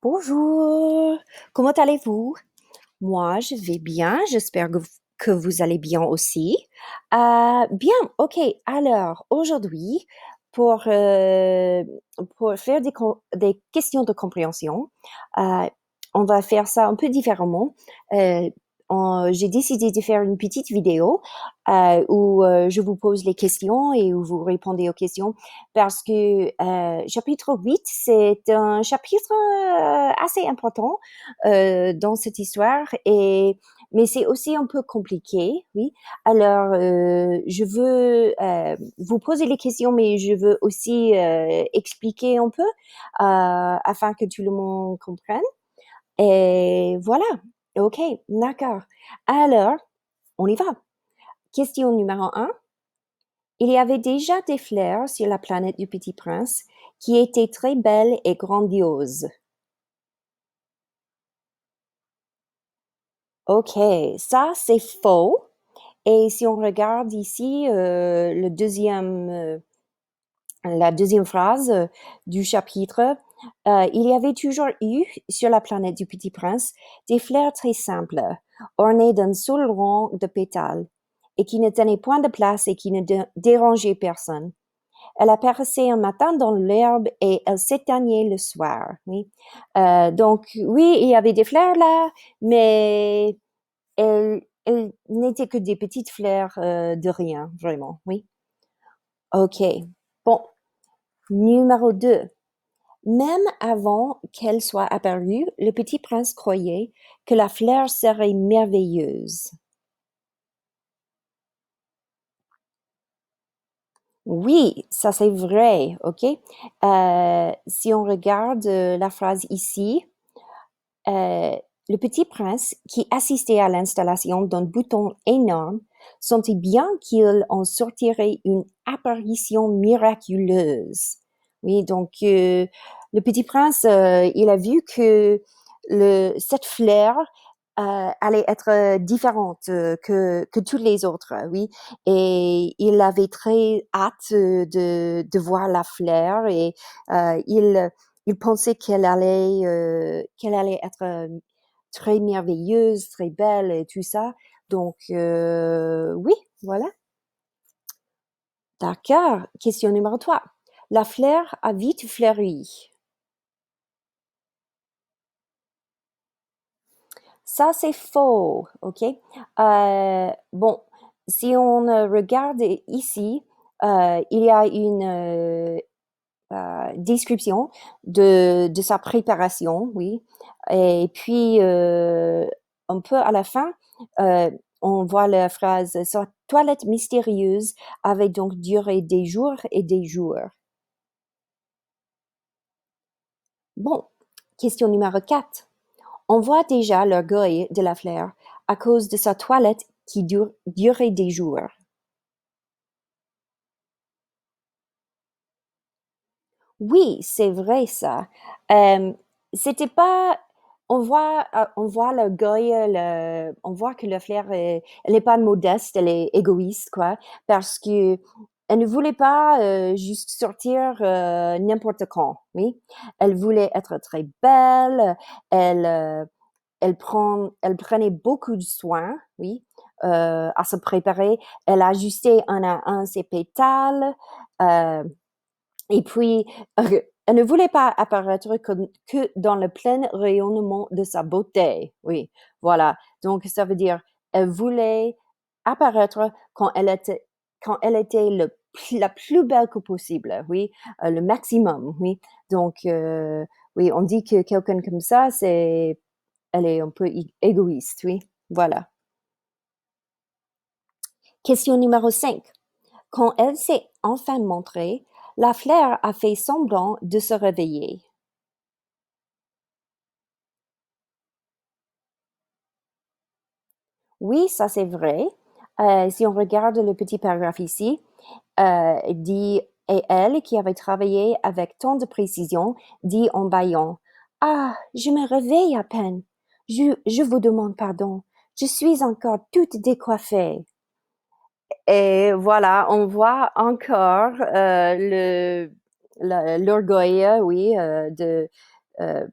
Bonjour, comment allez-vous? Moi, je vais bien, j'espère que vous allez bien aussi. Bien, ok, alors aujourd'hui, pour, euh, pour faire des questions de compréhension, euh, on va faire ça un peu différemment. Euh, j'ai décidé de faire une petite vidéo où je vous pose les questions et où vous répondez aux questions parce que chapitre 8, c'est un chapitre assez important dans cette histoire mais c'est aussi un peu compliqué, oui. Alors, je veux vous poser les questions, mais je veux aussi expliquer un peu afin que tout le monde comprenne. Et voilà. OK, d'accord. Alors, on y va. Question numéro un. Il y avait déjà des fleurs sur la planète du Petit Prince qui étaient très belles et grandioses. OK, ça c'est faux. Et si on regarde ici la deuxième phrase du chapitre, il y avait toujours eu sur la planète du Petit Prince des fleurs très simples, ornées d'un seul rang de pétales, et qui ne tenaient point de place et qui ne dérangeaient personne. Elle apparaissait un matin dans l'herbe et elle s'éteignait le soir. Oui. Donc oui, il y avait des fleurs là, mais elles n'étaient que des petites fleurs de rien, vraiment. Oui. OK. Bon, numéro 2. Même avant qu'elle soit apparue, le petit prince croyait que la fleur serait merveilleuse. Oui, ça c'est vrai, ok? Si on regarde la phrase ici, euh, le petit prince qui assistait à l'installation d'un bouton énorme sentit bien qu'il en sortirait une apparition miraculeuse. Oui, donc le petit prince, il a vu que cette fleur allait être différente que toutes les autres, oui. Et il avait très hâte de voir la fleur et il pensait qu'elle allait être très merveilleuse, très belle et tout ça. Donc, oui, voilà. D'accord. Question numéro 3. La fleur a vite fleuri. Ça, c'est faux, OK? Bon, si on regarde ici, il y a une description de sa préparation, oui. Et puis, un peu à la fin, euh, on voit la phrase sa toilette mystérieuse avait donc duré des jours et des jours. Bon, question numéro 4. On voit déjà l'orgueil de la fleur à cause de sa toilette qui durait des jours. Oui, c'est vrai ça. Euh, c'était pas. On voit l'orgueil, on voit que le flair, elle est pas modeste, elle est égoïste, quoi, parce que elle ne voulait pas juste sortir n'importe quand, oui. Elle voulait être très belle, elle, euh, elle prenait beaucoup de soin, oui, à se préparer. Elle ajustait un à un ses pétales. euh, et puis, elle ne voulait pas apparaître que dans le plein rayonnement de sa beauté. Oui, voilà. Donc, ça veut dire, elle voulait apparaître quand elle était la plus belle que possible. Oui, le maximum. Oui. Donc, oui, on dit que quelqu'un comme ça, elle est un peu égoïste. Oui, voilà. Question numéro 5. Quand elle s'est enfin montrée, la fleur a fait semblant de se réveiller. Oui, ça c'est vrai. Si on regarde le petit paragraphe ici, dit et elle, qui avait travaillé avec tant de précision, dit en bâillant, ah, je me réveille à peine. Je vous demande pardon. Je suis encore toute décoiffée. Et voilà, on voit encore l'orgueil, oui, de, euh,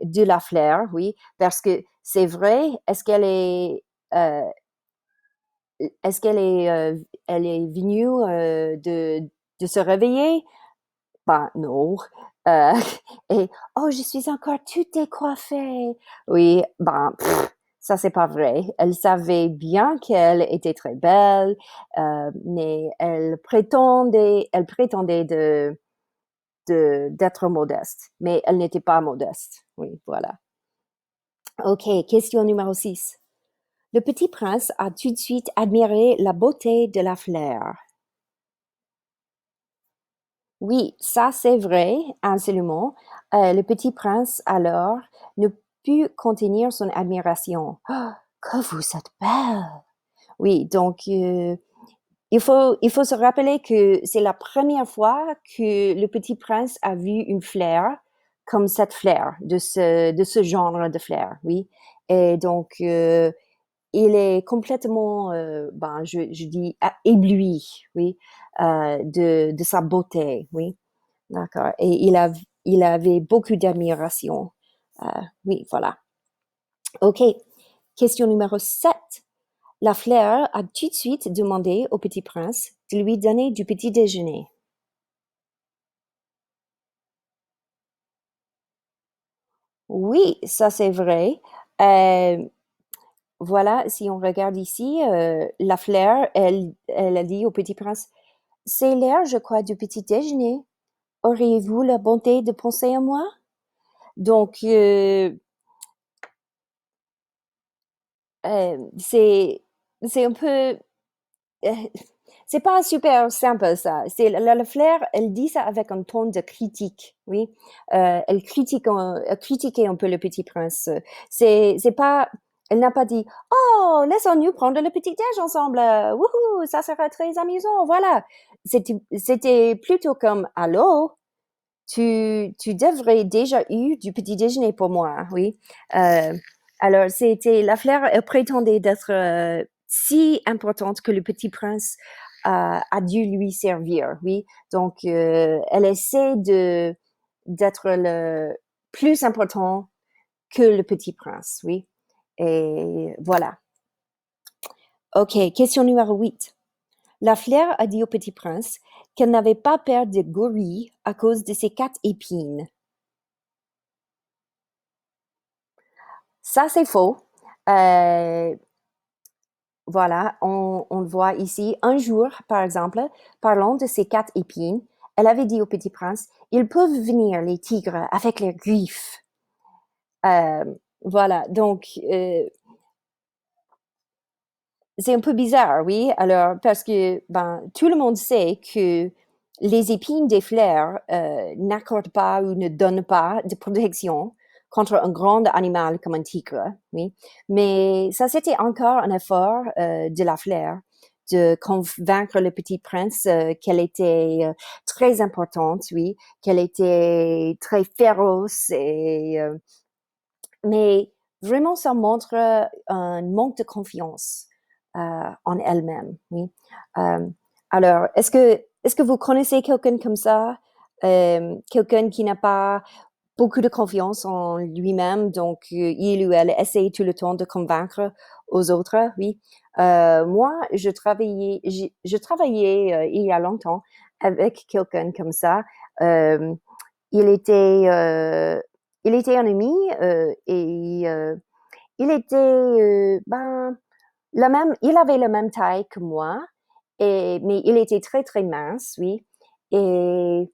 de la fleur, oui, parce que c'est vrai, euh, elle est venue de se réveiller? Ben non. Euh, et oh, je suis encore toute décoiffée. Oui, ben ça c'est pas vrai. Elle savait bien qu'elle était très belle, mais elle prétendait d'être modeste, mais elle n'était pas modeste. Oui, voilà. Ok, question numéro 6. Le petit prince a tout de suite admiré la beauté de la fleur. Oui, ça c'est vrai, absolument. Le petit prince alors ne put contenir son admiration. Ah, que vous êtes belle! Oui, donc il faut se rappeler que c'est la première fois que le petit prince a vu une fleur comme cette fleur, de ce genre de fleur, oui. Et donc, il est complètement, ben, je dis, ébloui, oui, de sa beauté, oui. D'accord. Et il avait beaucoup d'admiration. Euh, oui, voilà. OK. Question numéro 7. La fleur a tout de suite demandé au petit prince de lui donner du petit déjeuner. Oui, ça c'est vrai. Euh, voilà, si on regarde ici, la fleur, elle a dit au petit prince, c'est l'heure, je crois, du petit déjeuner. Auriez-vous la bonté de penser à moi? Donc, c'est un peu euh, c'est pas super simple ça. C'est la fleur, elle dit ça avec un ton de critique, oui. Elle critiquait un peu le petit prince. C'est pas, elle n'a pas dit, oh, laissons-nous prendre le petit déj ensemble. Wouhou, ça sera très amusant. Voilà. C'était plutôt comme, allô, tu devrais déjà eu du petit déjeuner pour moi, oui. Euh, alors, c'était la fleur prétendait d'être si importante que le petit prince a dû lui servir, oui. Donc, elle essaie d'être le plus important que le petit prince, oui. Et voilà. OK, question numéro 8. La fleur a dit au petit prince qu'elle n'avait pas peur de gorilles à cause de ses 4 épines. Ça, c'est faux. Euh, voilà, on le voit ici. Un jour, par exemple, parlant de ces 4 épines, elle avait dit au petit prince, ils peuvent venir, les tigres, avec leurs griffes. Euh, voilà, donc c'est un peu bizarre, oui. Alors, parce que ben, tout le monde sait que les épines des fleurs n'accordent pas ou ne donnent pas de protection contre un grand animal comme un tigre, oui. Mais ça, c'était encore un effort de la fleur de convaincre le petit prince qu'elle était très importante, oui, qu'elle était très féroce mais vraiment, ça montre un manque de confiance en elle-même. Oui. Euh, alors, est-ce que vous connaissez quelqu'un comme ça, quelqu'un qui n'a pas beaucoup de confiance en lui-même, donc il ou elle essaye tout le temps de convaincre aux autres? Oui. Moi, je travaillais il y a longtemps avec quelqu'un comme ça. Euh, il était, euh, il était un ami et il était, ben, il avait la même taille que moi, mais il était très très mince, oui. Et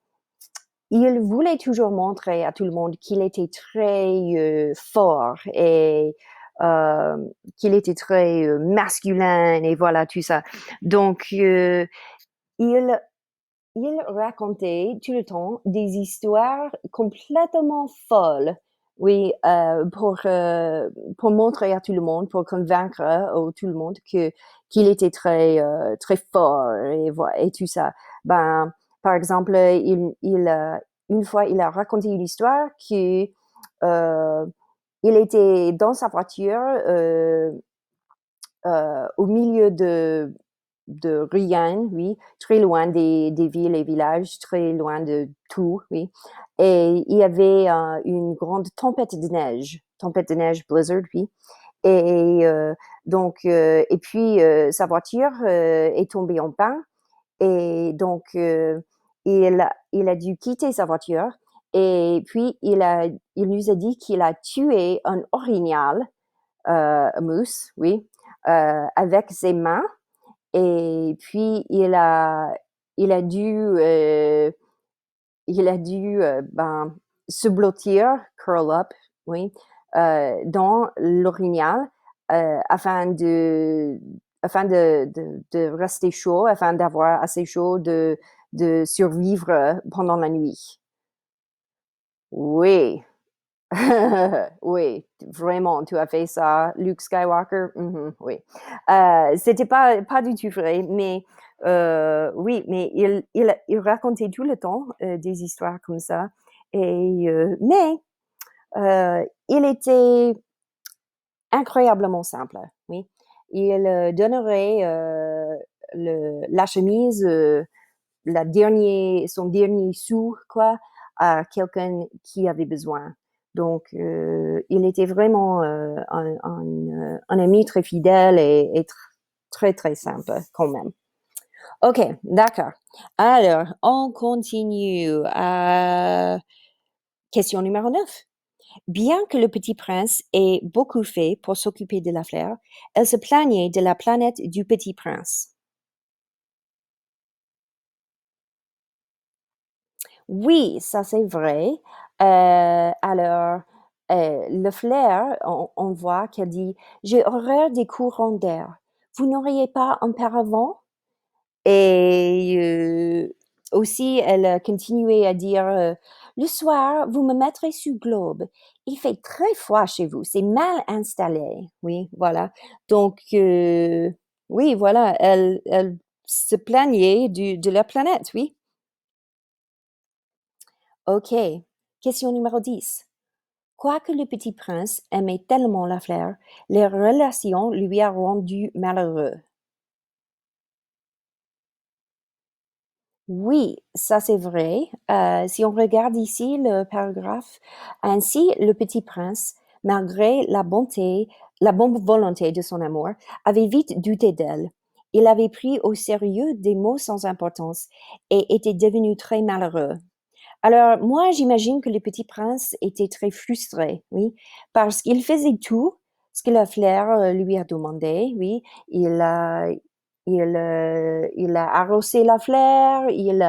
il voulait toujours montrer à tout le monde qu'il était très fort et euh, qu'il était très masculin et voilà tout ça. Donc il il racontait tout le temps des histoires complètement folles, oui, pour montrer à tout le monde, pour convaincre tout le monde que qu'il était très très fort et tout ça. Ben, par exemple, une fois, il a raconté une histoire que euh, il était dans sa voiture au milieu de rien, oui, très loin des villes et villages, très loin de tout, oui. Et il y avait une grande tempête de neige, blizzard, oui. Et donc, et puis sa voiture est tombée en panne et donc il a dû quitter sa voiture et puis il nous a dit qu'il a tué un orignal, moose, oui, avec ses mains et puis euh, il a dû ben, se blottir, curl up, oui, dans l'orignal afin de rester chaud, afin d'avoir assez chaud de survivre pendant la nuit. Oui, oui, vraiment, tu as fait ça, Luke Skywalker. Mhm, oui, c'était pas du tout vrai, mais oui, mais il racontait tout le temps des histoires comme ça. Et mais il était incroyablement simple. Oui, il donnerait la chemise, son dernier sou, quoi, à quelqu'un qui avait besoin. Donc, il était vraiment un ami très fidèle et très, très simple quand même. OK, d'accord. Alors, on continue à question numéro 9. Bien que le petit prince ait beaucoup fait pour s'occuper de la fleur, elle se plaignait de la planète du petit prince. Oui, ça c'est vrai. Alors, le flair, on voit qu'elle dit, j'ai horreur des courants d'air. Vous n'auriez pas un paravent? Et aussi, elle a continué à dire, le soir, vous me mettrez sous globe. Il fait très froid chez vous, c'est mal installé. Oui, voilà. Donc, oui, voilà, elle se plaignait de la planète, oui. OK. Question numéro 10. Quoique le petit prince aimait tellement la fleur, leur relation lui a rendu malheureux. Oui, ça c'est vrai. Si on regarde ici le paragraphe, ainsi le petit prince, malgré la bonne volonté de son amour, avait vite douté d'elle. Il avait pris au sérieux des mots sans importance et était devenu très malheureux. Alors, moi, j'imagine que le petit prince était très frustré, oui, parce qu'il faisait tout ce que la fleur lui a demandé, oui. Il a, il a arrosé la fleur, il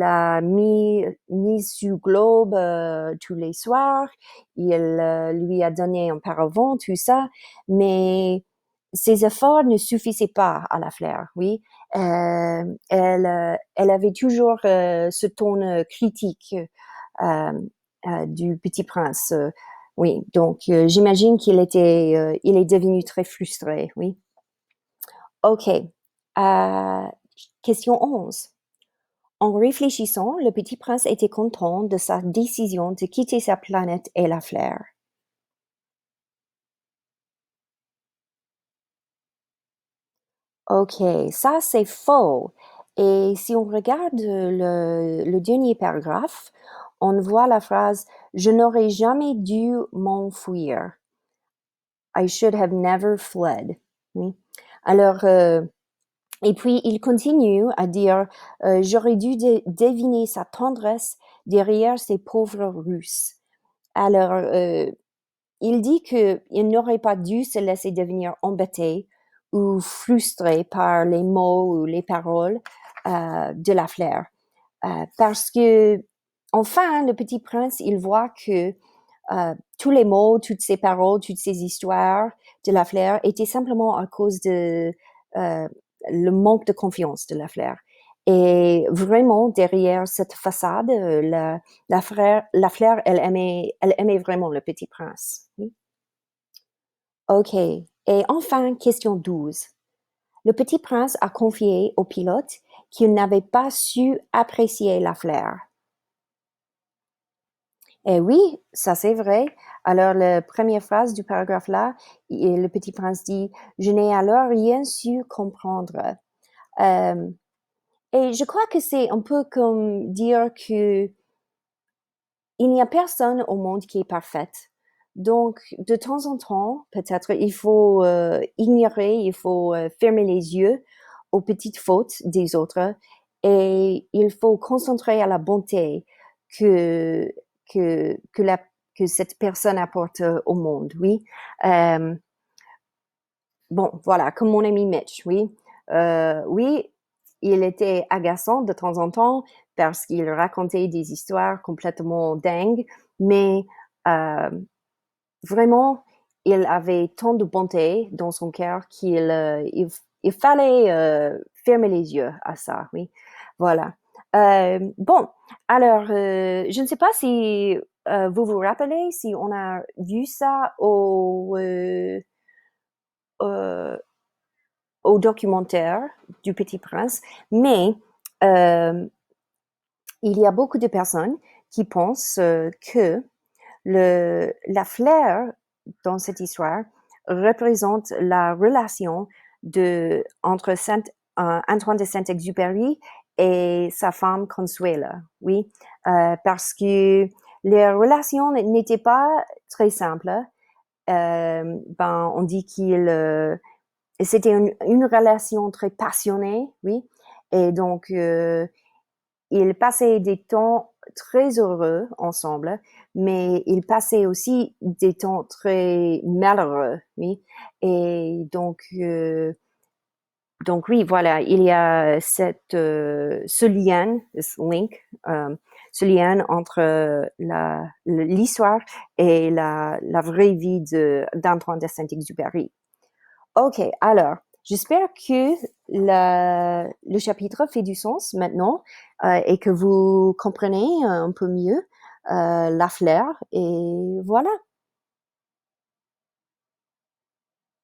a mis sous globe tous les soirs, il lui a donné un paravent, tout ça, mais ses efforts ne suffisaient pas à la fleur, oui. Elle avait toujours ce ton critique euh, du Petit Prince. Oui, donc j'imagine il est devenu très frustré. Oui. Ok. Question 11. En réfléchissant, le Petit Prince était content de sa décision de quitter sa planète et la fleur. Ok, ça c'est faux. Et si on regarde le dernier paragraphe, on voit la phrase Je n'aurais jamais dû m'enfuir. I should have never fled. Oui. Alors, et puis il continue à dire J'aurais dû deviner sa tendresse derrière ces pauvres Russes. Alors, il dit qu'il n'aurait pas dû se laisser devenir embêté ou frustré par les mots ou les paroles de la fleur. Parce que, enfin, le petit prince, il voit que tous les mots, toutes ces paroles, toutes ces histoires de la fleur étaient simplement à cause de le manque de confiance de la fleur. Et vraiment, derrière cette façade, la fleur, elle aimait vraiment le petit prince. Oui. OK. Et enfin, question 12. Le petit prince a confié au pilote qu'il n'avait pas su apprécier la fleur. Et oui, ça c'est vrai. Alors, la première phrase du paragraphe là, le petit prince dit, je n'ai alors rien su comprendre. Et je crois que c'est un peu comme dire que il n'y a personne au monde qui est parfaite. Donc, de temps en temps, peut-être, il faut ignorer, il faut fermer les yeux aux petites fautes des autres et il faut concentrer à la bonté que, que, que cette personne apporte au monde, oui. Euh, bon, voilà, comme mon ami Mitch, oui. Oui, il était agaçant de temps en temps parce qu'il racontait des histoires complètement dingues, mais euh, vraiment, il avait tant de bonté dans son cœur il fallait fermer les yeux à ça, oui. Voilà. Bon, alors, je ne sais pas si vous vous rappelez, si on a vu ça euh, au documentaire du Petit Prince, mais euh, il y a beaucoup de personnes qui pensent que la fleur dans cette histoire représente la relation entre Antoine de Saint-Exupéry et sa femme Consuela, oui, parce que les relations n'étaient pas très simples. On dit c'était une relation très passionnée, oui, et donc ils passaient des temps très heureux ensemble, mais ils passaient aussi des temps très malheureux, oui. Et donc oui, voilà, il y a ce lien, ce lien entre l'histoire et la vraie vie d'Antoine de Saint-Exupéry. Ok, alors, j'espère que le chapitre fait du sens maintenant et que vous comprenez un peu mieux la fleur. Et voilà.